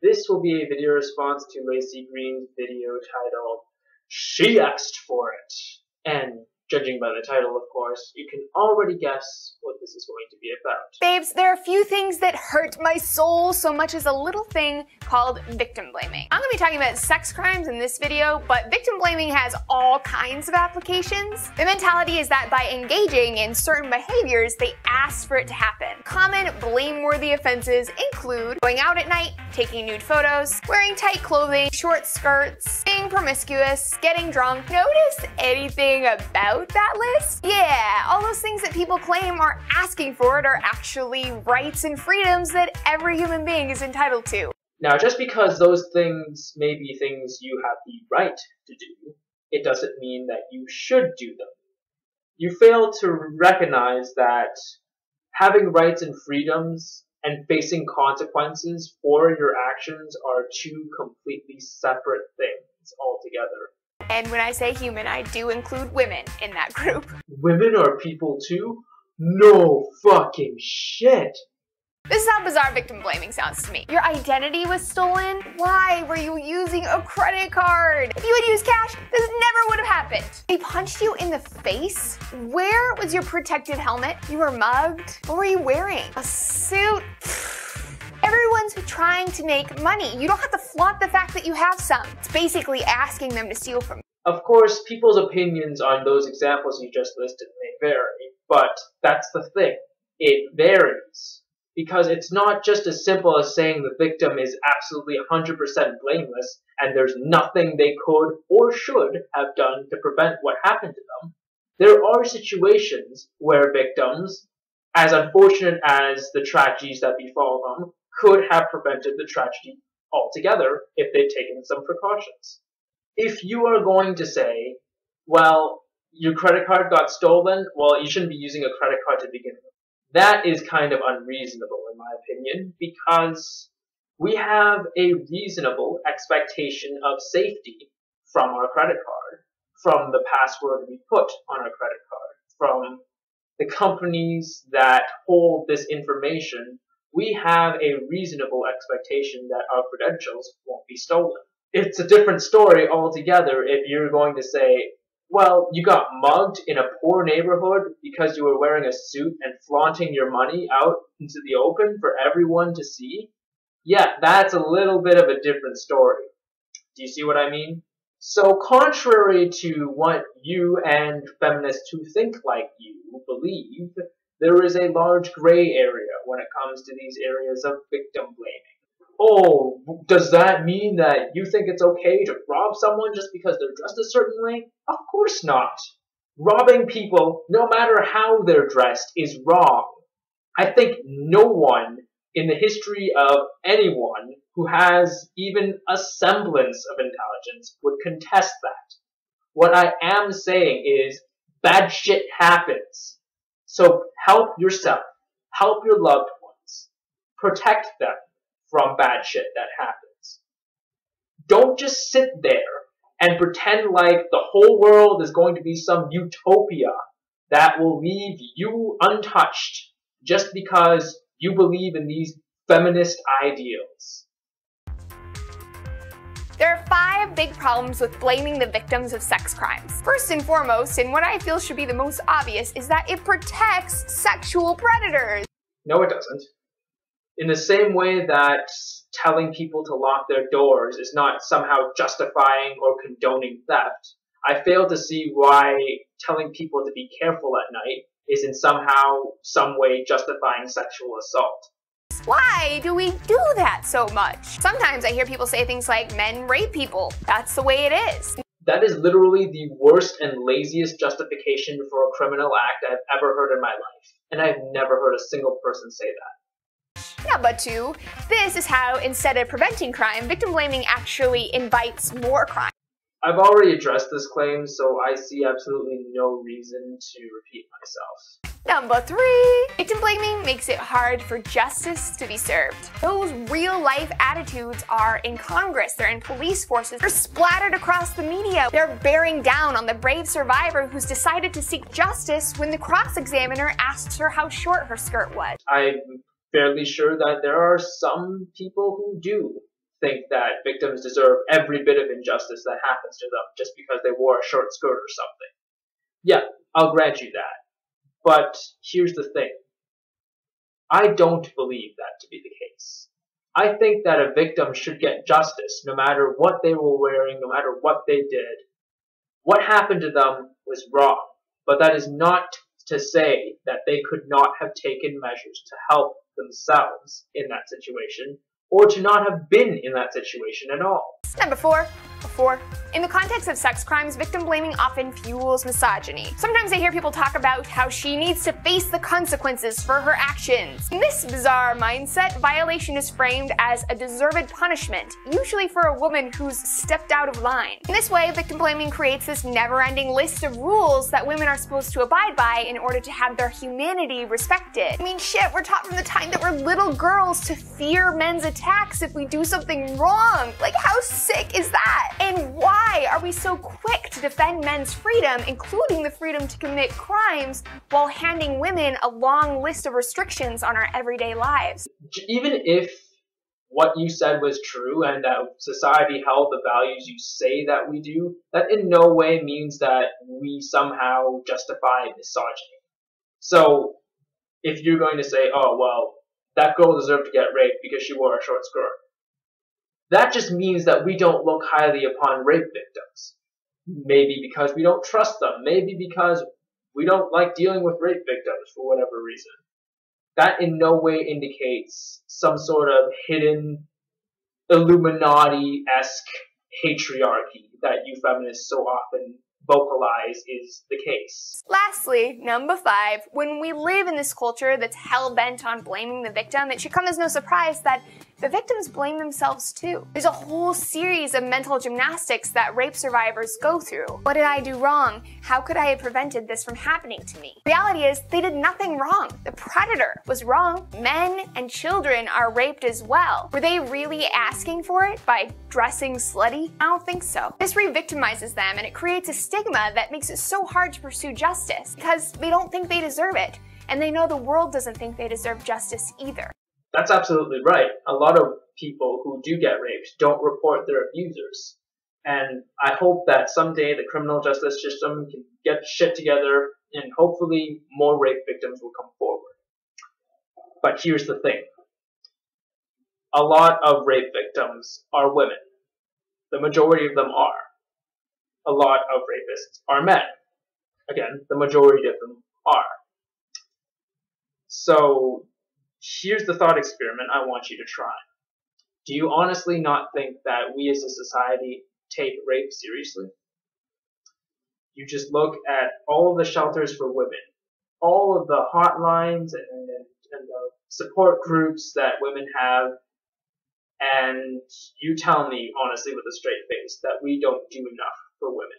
This will be a video response to Laci Green's video titled, "She Asked for It." And judging by the title, of course, you can already guess what this is going to be about. Babes, there are a few things that hurt my soul so much as a little thing called victim blaming. I'm gonna be talking about sex crimes in this video, but victim blaming has all kinds of applications. The mentality is that by engaging in certain behaviors, they asked for it to happen. Common blameworthy offenses include going out at night, taking nude photos, wearing tight clothing, short skirts, being promiscuous, getting drunk. Notice anything about that list? Yeah, all those things that people claim are asking for it are actually rights and freedoms that every human being is entitled to. Now, just because those things may be things you have the right to do, it doesn't mean that you should do them. You fail to recognize that having rights and freedoms and facing consequences for your actions are two completely separate things altogether. And when I say human, I do include women in that group. Women are people too? No fucking shit! This is how bizarre victim blaming sounds to me. Your identity was stolen? Why were you using a credit card? If you had used cash, this never would have happened. They punched you in the face? Where was your protective helmet? You were mugged? What were you wearing? A suit? Everyone's trying to make money. You don't have to flaunt the fact that you have some. It's basically asking them to steal from you. Of course, people's opinions on those examples you just listed may vary, but that's the thing. It varies. Because it's not just as simple as saying the victim is absolutely 100% blameless and there's nothing they could or should have done to prevent what happened to them. There are situations where victims, as unfortunate as the tragedies that befall them, could have prevented the tragedy altogether if they'd taken some precautions. If you are going to say, well, your credit card got stolen, well, you shouldn't be using a credit card to begin with. That is kind of unreasonable in my opinion, because we have a reasonable expectation of safety from our credit card, from the password we put on our credit card, from the companies that hold this information. We have a reasonable expectation that our credentials won't be stolen. It's a different story altogether if you're going to say, well, you got mugged in a poor neighborhood because you were wearing a suit and flaunting your money out into the open for everyone to see. Yeah, that's a little bit of a different story. Do you see what I mean? So contrary to what you and feminists who think like you believe, there is a large gray area when it comes to these areas of victim blaming. Oh, does that mean that you think it's okay to rob someone just because they're dressed a certain way? Of course not. Robbing people, no matter how they're dressed, is wrong. I think no one in the history of anyone who has even a semblance of intelligence would contest that. What I am saying is, bad shit happens. So help yourself, help your loved ones, protect them from bad shit that happens. Don't just sit there and pretend like the whole world is going to be some utopia that will leave you untouched just because you believe in these feminist ideals. There are 5 big problems with blaming the victims of sex crimes. First and foremost, and what I feel should be the most obvious, is that it protects sexual predators. No, it doesn't. In the same way that telling people to lock their doors is not somehow justifying or condoning theft, I fail to see why telling people to be careful at night is in some way justifying sexual assault. Why do we do that so much? Sometimes I hear people say things like, men rape people. That's the way it is. That is literally the worst and laziest justification for a criminal act I've ever heard in my life. And I've never heard a single person say that. Yeah, but 2, this is how, instead of preventing crime, victim blaming actually invites more crime. I've already addressed this claim, so I see absolutely no reason to repeat myself. Number 3, victim blaming makes it hard for justice to be served. Those real-life attitudes are in Congress, they're in police forces, they're splattered across the media. They're bearing down on the brave survivor who's decided to seek justice when the cross-examiner asks her how short her skirt was. I'm fairly sure that there are some people who do think that victims deserve every bit of injustice that happens to them just because they wore a short skirt or something. Yeah, I'll grant you that. But here's the thing. I don't believe that to be the case. I think that a victim should get justice no matter what they were wearing, no matter what they did. What happened to them was wrong, but that is not to say that they could not have taken measures to help themselves in that situation, or to not have been in that situation at all. Number 4. In the context of sex crimes, victim blaming often fuels misogyny. Sometimes I hear people talk about how she needs to face the consequences for her actions. In this bizarre mindset, violation is framed as a deserved punishment, usually for a woman who's stepped out of line. In this way, victim blaming creates this never-ending list of rules that women are supposed to abide by in order to have their humanity respected. I mean, shit, we're taught from the time that we're little girls to fear men's attacks if we do something wrong. Like, how sick is that? And why are we so quick to defend men's freedom, including the freedom to commit crimes, while handing women a long list of restrictions on our everyday lives? Even if what you said was true and that society held the values you say that we do, that in no way means that we somehow justify misogyny. So if you're going to say, oh, well, that girl deserved to get raped because she wore a short skirt, that just means that we don't look highly upon rape victims. Maybe because we don't trust them. Maybe because we don't like dealing with rape victims for whatever reason. That in no way indicates some sort of hidden Illuminati-esque patriarchy that you feminists so often vocalize is the case. Lastly, number 5, when we live in this culture that's hell-bent on blaming the victim, it should come as no surprise that the victims blame themselves too. There's a whole series of mental gymnastics that rape survivors go through. What did I do wrong? How could I have prevented this from happening to me? Reality is, they did nothing wrong. The predator was wrong. Men and children are raped as well. Were they really asking for it by dressing slutty? I don't think so. This re-victimizes them, and it creates a stigma that makes it so hard to pursue justice because they don't think they deserve it, and they know the world doesn't think they deserve justice either. That's absolutely right. A lot of people who do get raped don't report their abusers. And I hope that someday the criminal justice system can get shit together and hopefully more rape victims will come forward. But here's the thing. A lot of rape victims are women. The majority of them are. A lot of rapists are men. Again, the majority of them are. So here's the thought experiment I want you to try. Do you honestly not think that we as a society take rape seriously? You just look at all of the shelters for women, all of the hotlines and the support groups that women have, and you tell me honestly with a straight face that we don't do enough for women.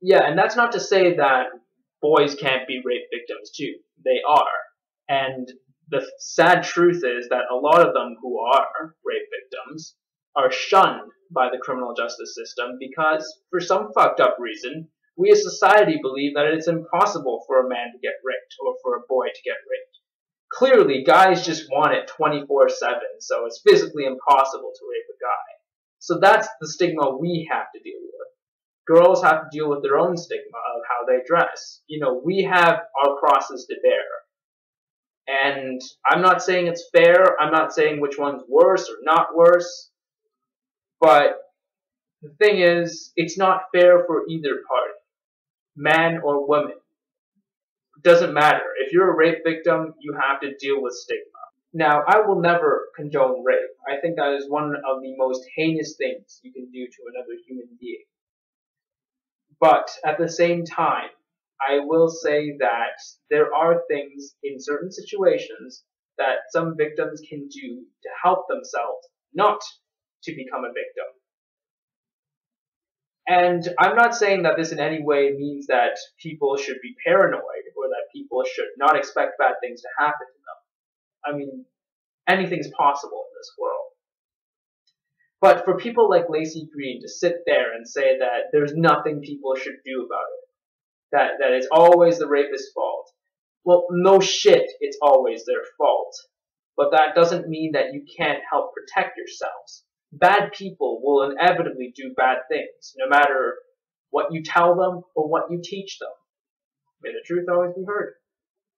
Yeah, and that's not to say that boys can't be rape victims too. They are. And the sad truth is that a lot of them who are rape victims are shunned by the criminal justice system because, for some fucked up reason, we as society believe that it's impossible for a man to get raped or for a boy to get raped. Clearly, guys just want it 24/7, so it's physically impossible to rape a guy. So that's the stigma we have to deal with. Girls have to deal with their own stigma of how they dress. You know, we have our crosses to bear. And I'm not saying it's fair, I'm not saying which one's worse or not worse, but the thing is, it's not fair for either party, man or woman. It doesn't matter. If you're a rape victim, you have to deal with stigma. Now, I will never condone rape. I think that is one of the most heinous things you can do to another human being. But at the same time, I will say that there are things in certain situations that some victims can do to help themselves not to become a victim. And I'm not saying that this in any way means that people should be paranoid or that people should not expect bad things to happen to them. I mean, anything's possible in this world. But for people like Laci Green to sit there and say that there's nothing people should do about it, that it's always the rapist's fault. Well, no shit, it's always their fault. But that doesn't mean that you can't help protect yourselves. bad people will inevitably do bad things, no matter what you tell them or what you teach them. May the truth always be heard.